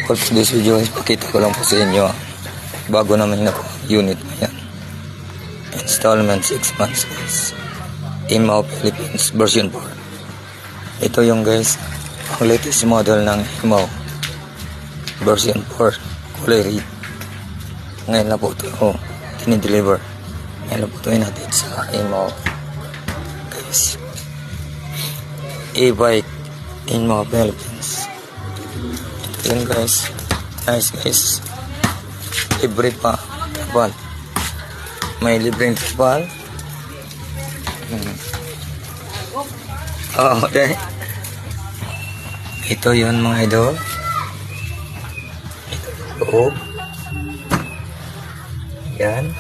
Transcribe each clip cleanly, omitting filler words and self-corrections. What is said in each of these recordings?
for this video is pakita ko lang po sa inyo bago namin nakuha unit na yan. Installment 6 months guys. Himao Philippines version 4. Ito yung guys ang latest model ng Himao version 4 kulay red. Ngayon na po ito dinideliver. Ngayon na po ito natin sa Himao guys. E-bike Himao Philippines. Ito yun guys. Nice guys. Libre pa kapal. May libreng kapal. Okay. Ito yun mga idol. Ito yung loob. Yan.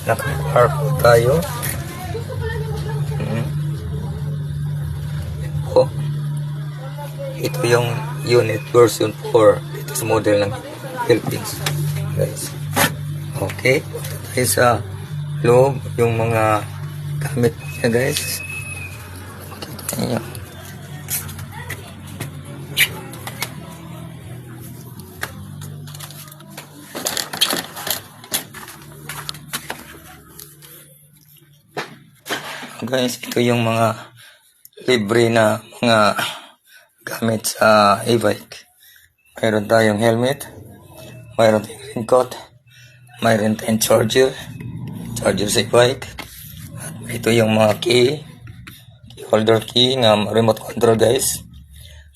Naka-park po tayo. Ito yung unit version 4 dito sa model ng Philippines guys. Okay, punta tayo sa loob yung mga gamit niya guys. Makita niyo. Guys, ito yung mga libre na mga gamit sa e-bike. Mayroon tayong helmet, mayroon tayong raincoat, mayroon tayong charger sa e-bike. At ito yung mga key holder key na remote control guys.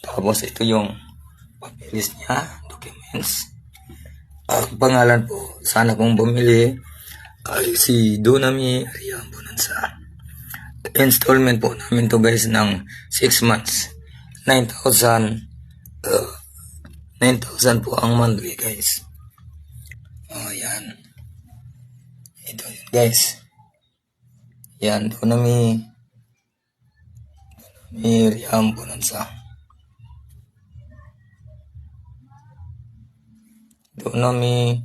Tapos ito yung papeles niya, documents. Ang pangalan po, sana kung bumili ay si Dunami Riam Bonanza. Installment po namin to guys ng 6 months. 9,000 po ang monthly guys. Yan. Ito yun guys. Yan. Doon na may Riam Bonanza. Doon na may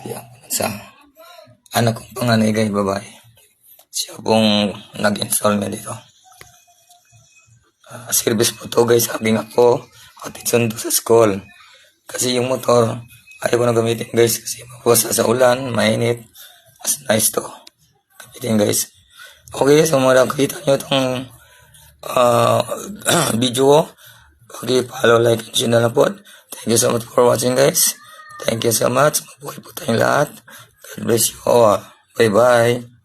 Riam Bonanza. Anak kong panganay guys, babae. Siya pong nag-install dito. Service po to guys, aking ako hatid sundo sa school kasi yung motor ayaw ko na gamitin guys kasi mabasa sa ulan, mainit. Mas nice to gamitin guys. Okay, so mga nakita nyo itong video, okay, follow, like, and share na lang po. Thank you so much for watching guys. Thank you so much. Mabuhay po tayong lahat. God bless you all. Bye bye.